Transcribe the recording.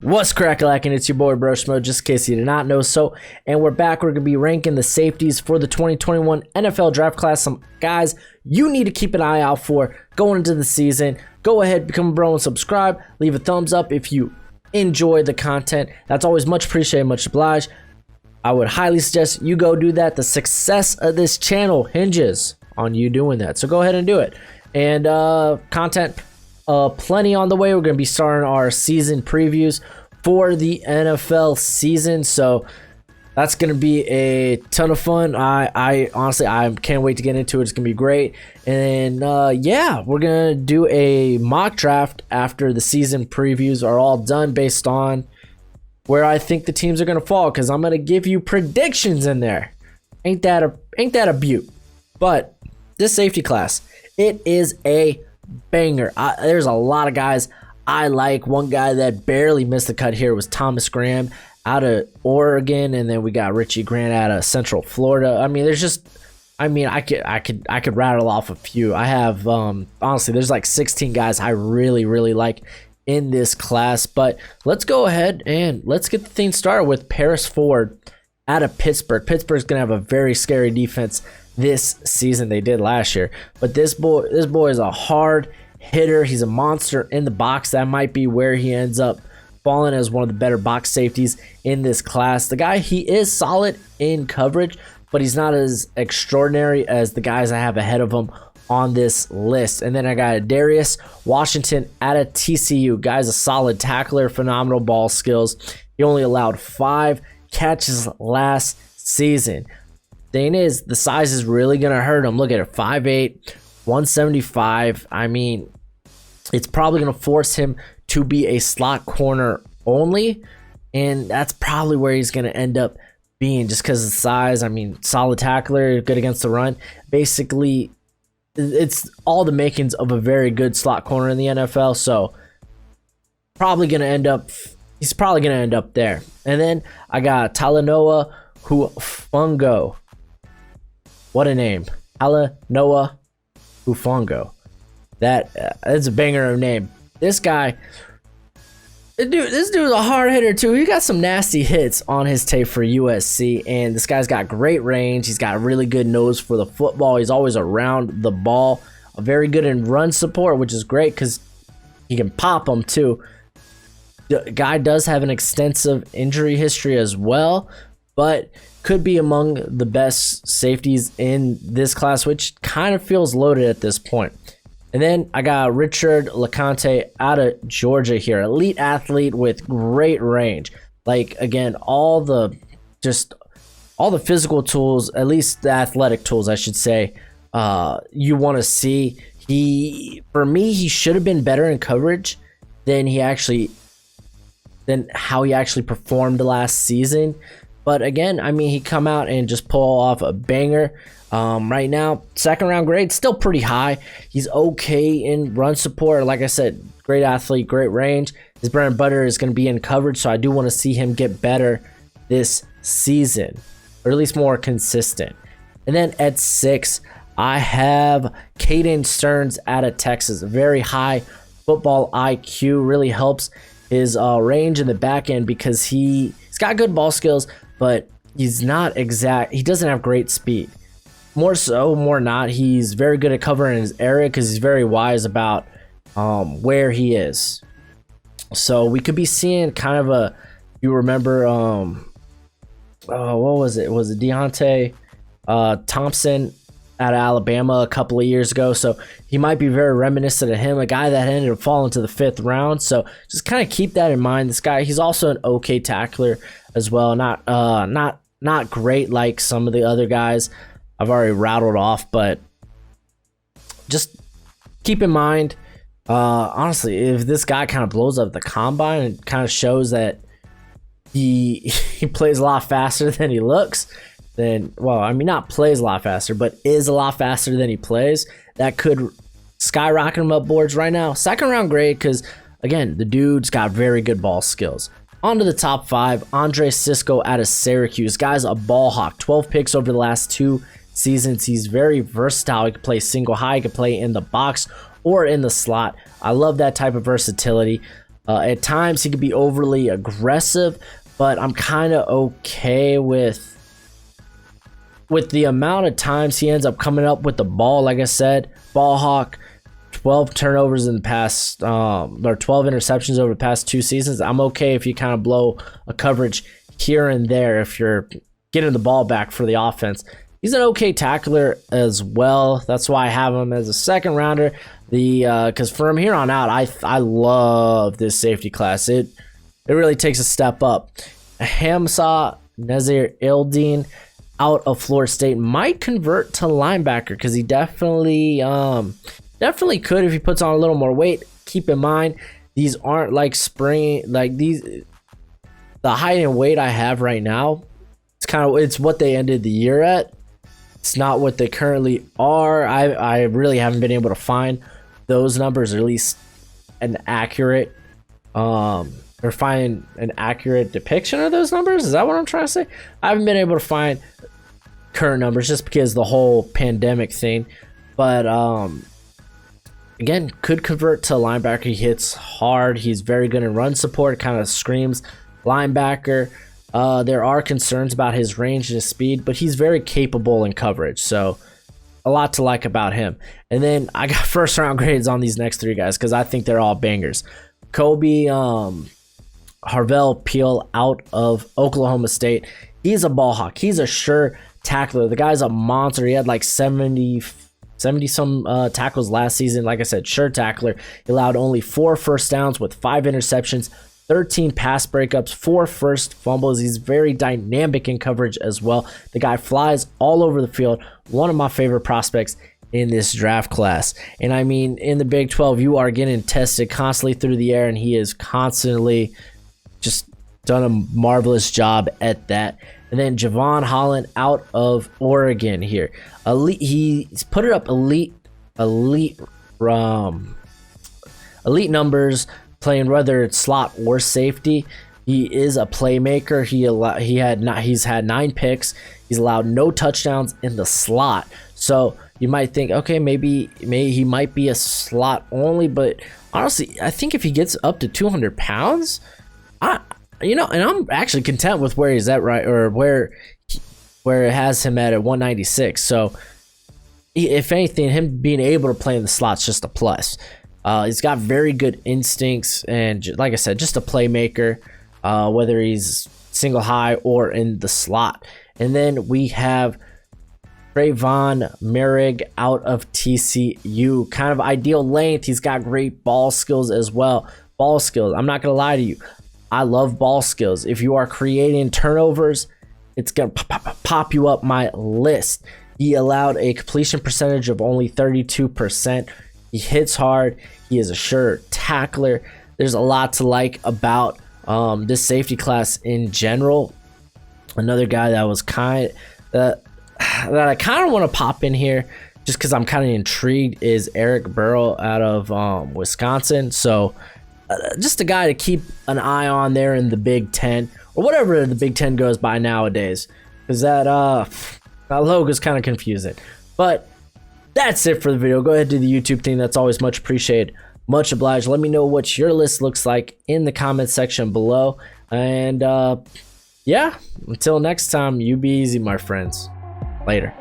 What's crack-a-lackin'? It's your boy Broshmo, just in case you did not know so. And we're back. We're going to be ranking the safeties for the 2021 NFL Draft Class. Some guys you need to keep an eye out for going into the season. Go ahead, become a bro and subscribe. Leave a thumbs up if you enjoy the content. That's always much appreciated, much obliged. I would highly suggest you go do that. The success of this channel hinges on you doing that. So go ahead and do it. And content plenty on the way. We're going to be starting our season previews for the NFL season, so that's going to be a ton of fun. I honestly can't wait to get into it. It's going to be great. And yeah, we're going to do a mock draft after the season previews are all done based on where I think the teams are going to fall, because I'm going to give you predictions in there. Ain't that a beaut? But this safety class, it is a banger. There's a lot of guys I like. One guy that barely missed the cut here was Thomas Graham out of Oregon, and then we got Richie Grant out of Central Florida. I mean, there's just, I could rattle off a few. I have honestly, there's like 16 guys I really like in this class. But let's go ahead and let's get the thing started with Paris Ford out of Pittsburgh. Pittsburgh's gonna have a very scary defense this season. They did last year, but this boy is a hard hitter. He's a monster in the box. That might be where he ends up falling as one of the better box safeties in this class. The guy, he is solid in coverage, but he's not as extraordinary as the guys I have ahead of him on this list. And then I got Darius Washington out of TCU. Guy's a solid tackler, phenomenal ball skills. He only allowed 5 catches last season. Thing is, the size is really going to hurt him. Look at it, 5'8", 175. I mean, it's probably going to force him to be a slot corner only, and that's probably where he's going to end up being just because of the size. I mean, solid tackler, good against the run. Basically, it's all the makings of a very good slot corner in the NFL, so he's probably going to end up there. And then I got Talanoa Hufanga. What a name. Talanoa Hufanga. That's a banger of a name. This guy, this dude's a hard hitter too. He got some nasty hits on his tape for USC, and this guy's got great range. He's got a really good nose for the football. He's always around the ball. Very good in run support, which is great because he can pop them too. The guy does have an extensive injury history as well, but could be among the best safeties in this class, which kind of feels loaded at this point. And then I got Richard LeConte out of Georgia here. Elite athlete with great range. Like, again, all the physical tools, at least the athletic tools, I should say, you want to see. For me, he should have been better in coverage than how he actually performed last season. But again, I mean, he come out and just pull off a banger. Right now, second round grade, still pretty high. He's okay in run support. Like I said, great athlete, great range. His bread and butter is going to be in coverage, so I do want to see him get better this season, or at least more consistent. And then at 6, I have Caden Stearns out of Texas. Very high football IQ, really helps his range in the back end because he's got good ball skills, but he's not exact. He doesn't have great speed. More so, more not. He's very good at covering his area because he's very wise about where he is. So we could be seeing kind of a, you remember, what was it? Was it Deontay Thompson out of Alabama a couple of years ago? So he might be very reminiscent of him, a guy that ended up falling to the 5th round. So just kind of keep that in mind. This guy, he's also an okay tackler as well. Not great like some of the other guys I've already rattled off, but just keep in mind, honestly, if this guy kind of blows up the combine and kind of shows that he plays a lot faster than he looks, then, well, I mean, not plays a lot faster, but is a lot faster than he plays, that could skyrocket him up boards right now. Second round grade, because, again, the dude's got very good ball skills. On to the top 5, Andre Cisco out of Syracuse. Guy's a ball hawk, 12 picks over the last 2 seasons. He's very versatile. He can play single high, he can play in the box or in the slot. I love that type of versatility. At times he could be overly aggressive, but I'm kind of okay with the amount of times he ends up coming up with the ball. Like I said, ball hawk, 12 turnovers in the past, or 12 interceptions over the past 2 seasons. I'm okay if you kind of blow a coverage here and there if you're getting the ball back for the offense. He's an okay tackler as well. That's why I have him as a second rounder. Because from here on out, I love this safety class. It really takes a step up. Hamza Nazir Ildeen out of Florida State might convert to linebacker because he definitely could if he puts on a little more weight. Keep in mind, these aren't like the height and weight I have right now. It's what they ended the year at. It's not what they currently are. I really haven't been able to find those numbers, or at least an accurate or find an accurate depiction of those numbers. Is that what I'm trying to say? I haven't been able to find current numbers just because the whole pandemic thing. But again, could convert to linebacker. He hits hard. He's very good in run support. Kind of screams linebacker. There are concerns about his range and his speed, but he's very capable in coverage. So a lot to like about him. And then I got first round grades on these next 3 guys because I think they're all bangers. Kobe Harvell Peel out of Oklahoma State. He's a ball hawk. He's a sure tackler. The guy's a monster. He had like 70 some tackles last season. Like I said, sure tackler. He allowed only 4 first downs with 5 interceptions, 13 pass breakups, 4 forced fumbles. He's very dynamic in coverage as well. The guy flies all over the field. One of my favorite prospects in this draft class. And I mean, in the Big 12, you are getting tested constantly through the air, and he is constantly just done a marvelous job at that. And then Javon Holland out of Oregon here. He's put it up elite numbers, playing whether it's slot or safety. He is a playmaker. He's had 9 picks. He's allowed no touchdowns in the slot. So you might think, okay, maybe he might be a slot only, but honestly, I think if he gets up to 200 pounds, and I'm actually content with where he's at, right, or where it has him at 196. So if anything, him being able to play in the slot's just a plus. He's got very good instincts, and like I said, just a playmaker, whether he's single high or in the slot. And then we have Trayvon Merrick out of TCU. Kind of ideal length. He's got great ball skills as well. Ball skills. I'm not going to lie to you. I love ball skills. If you are creating turnovers, it's going to pop you up my list. He allowed a completion percentage of only 32%. He hits hard. He is a sure tackler. There's a lot to like about this safety class in general. Another guy that was that I kind of want to pop in here just because I'm kind of intrigued is Eric Burrow out of Wisconsin. So just a guy to keep an eye on there in the Big Ten, or whatever the Big Ten goes by nowadays, because that logo is kind of confusing. But that's it for the video. Go ahead and do the YouTube thing. That's always much appreciated. Much obliged. Let me know what your list looks like in the comment section below. And yeah, until next time, you be easy, my friends. Later.